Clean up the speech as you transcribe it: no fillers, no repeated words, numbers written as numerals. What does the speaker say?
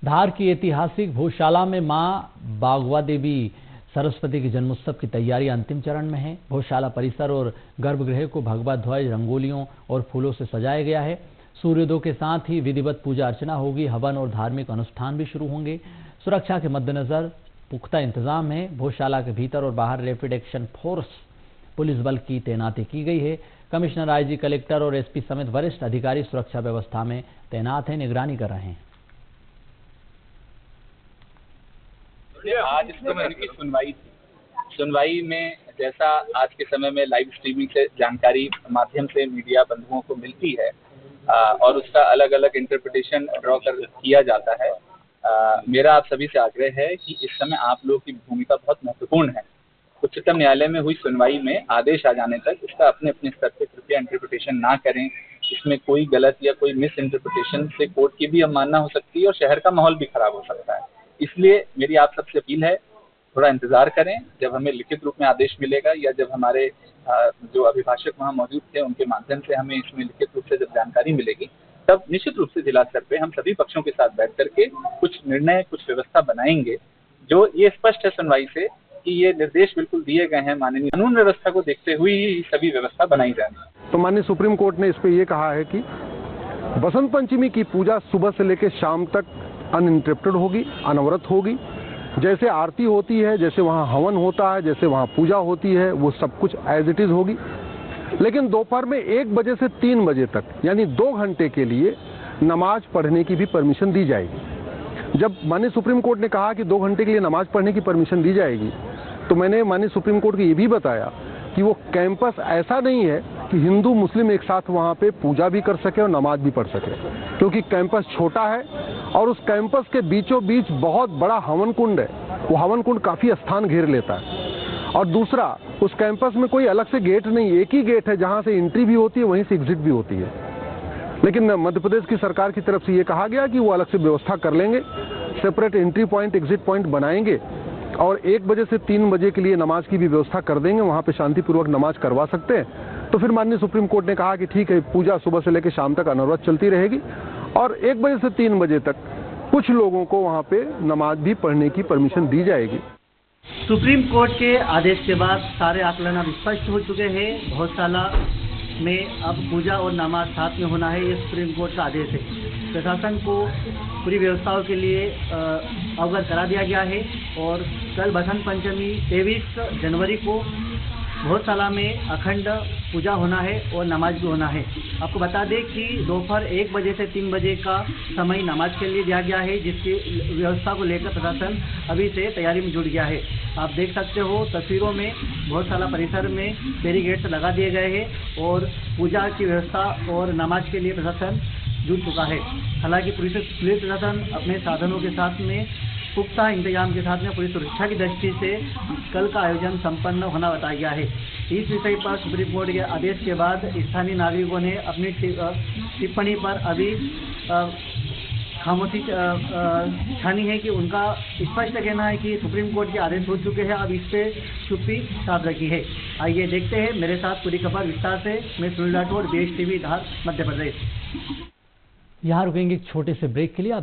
धार की ऐतिहासिक भोजशाला में मां बागवा देवी सरस्वती के जन्मोत्सव की तैयारी अंतिम चरण में है। भोजशाला परिसर और गर्भगृह को भगवा ध्वज, रंगोलियों और फूलों से सजाया गया है। सूर्योदय के साथ ही विधिवत पूजा अर्चना होगी। हवन और धार्मिक अनुष्ठान भी शुरू होंगे। सुरक्षा के मद्देनजर पुख्ता इंतजाम है। भोजशाला के भीतर और बाहर रैपिड एक्शन फोर्स पुलिस बल की तैनाती की गई है। कमिश्नर, आईजी, कलेक्टर और एसपी समेत वरिष्ठ अधिकारी सुरक्षा व्यवस्था में तैनात हैं, निगरानी कर रहे हैं। आज इस समय की सुनवाई में जैसा आज के समय में लाइव स्ट्रीमिंग से जानकारी माध्यम से मीडिया बंधुओं को मिलती है और उसका अलग अलग इंटरप्रिटेशन ड्रॉ कर किया जाता है। मेरा आप सभी से आग्रह है कि इस समय आप लोगों की भूमिका बहुत महत्वपूर्ण है। उच्चतम न्यायालय में हुई सुनवाई में आदेश आ जाने तक इसका अपने अपने स्तर पर कृपया इंटरप्रिटेशन ना करें। इसमें कोई गलत या कोई मिस इंटरप्रिटेशन से कोर्ट की भी अवमानना हो सकती है और शहर का माहौल भी खराब हो सकता है। इसलिए मेरी आप सबसे अपील है, थोड़ा इंतजार करें। जब हमें लिखित रूप में आदेश मिलेगा या जब हमारे जो अभिभाषक वहाँ मौजूद थे उनके माध्यम से हमें इसमें लिखित रूप से जब जानकारी मिलेगी, तब निश्चित रूप से जिला स्तर पे हम सभी पक्षों के साथ बैठ करके कुछ निर्णय, कुछ व्यवस्था बनाएंगे जो ये स्पष्ट है सुनवाई से कि ये निर्देश बिल्कुल दिए गए हैं माननीय कानून व्यवस्था को देखते हुए ही सभी व्यवस्था बनाई जाएगी। तो माननीय सुप्रीम कोर्ट ने इस पे ये कहा है कि बसंत पंचमी की पूजा सुबह से लेकर शाम तक अनइंटरप्टेड होगी, अनवरत होगी। जैसे आरती होती है, जैसे वहाँ हवन होता है, जैसे वहाँ पूजा होती है, वो सब कुछ एज इट इज होगी। लेकिन दोपहर में 1 बजे से 3 बजे तक यानी 2 घंटे के लिए नमाज पढ़ने की भी परमिशन दी जाएगी। जब माननीय सुप्रीम कोर्ट ने कहा कि 2 घंटे के लिए नमाज पढ़ने की परमिशन दी जाएगी, तो मैंने माननीय सुप्रीम कोर्ट को ये भी बताया कि वो कैंपस ऐसा नहीं है कि हिंदू मुस्लिम एक साथ वहाँ पे पूजा भी कर सके और नमाज भी पढ़ सके, क्योंकि कैंपस छोटा है और उस कैंपस के बीचों बीच बहुत बड़ा हवन कुंड है। वो हवन कुंड काफी स्थान घेर लेता है। और दूसरा, उस कैंपस में कोई अलग से गेट नहीं, एक ही गेट है जहाँ से एंट्री भी होती है, वहीं से एग्जिट भी होती है। लेकिन मध्य प्रदेश की सरकार की तरफ से ये कहा गया कि वो अलग से व्यवस्था कर लेंगे, separate entry point, exit point बनाएंगे और 1 बजे से 3 बजे के लिए नमाज की भी व्यवस्था कर देंगे। वहाँ पे शांतिपूर्वक नमाज करवा सकते हैं। तो फिर माननीय सुप्रीम कोर्ट ने कहा कि ठीक है, पूजा सुबह से लेकर शाम तक अनवरत चलती रहेगी और 1 बजे से 3 बजे तक कुछ लोगों को वहाँ पे नमाज भी पढ़ने की परमिशन दी जाएगी। सुप्रीम कोर्ट के आदेश के बाद सारे आकलन अब स्पष्ट हो चुके हैं। भोजशाला में अब पूजा और नमाज साथ में होना है, ये सुप्रीम कोर्ट का आदेश है। प्रशासन को पूरी व्यवस्थाओं के लिए अवगत करा दिया गया है और कल बसंत पंचमी 23 जनवरी को भोजशाला में अखंड पूजा होना है और नमाज भी होना है। आपको बता दें कि दोपहर 1 बजे से 3 बजे का समय नमाज के लिए दिया गया है, जिसकी व्यवस्था को लेकर प्रशासन अभी से तैयारी में जुट गया है। आप देख सकते हो तस्वीरों में भोजशाला परिसर में बैरिकेड्स लगा दिए गए हैं और पूजा की व्यवस्था और नमाज के लिए प्रशासन जुट चुका है। हालांकि पुलिस प्रशासन अपने साधनों के साथ में पुख्ता इंतजाम के साथ में पुलिस सुरक्षा की दृष्टि से कल का आयोजन संपन्न होना बताया गया है। इस विषय पर सुप्रीम कोर्ट के आदेश के बाद स्थानीय नागरिकों ने अपनी टिप्पणी पर अभी खामोशी छानी है कि उनका स्पष्ट कहना है कि सुप्रीम कोर्ट के आदेश हो चुके हैं, अब इस पे चुप्पी साध रखी है। आइए देखते हैं मेरे साथ पूरी खबर विस्तार से। मैं सुनील राठौड़, BH TV धार, मध्य प्रदेश। यहाँ रुकेंगे एक छोटे से ब्रेक के लिए। आप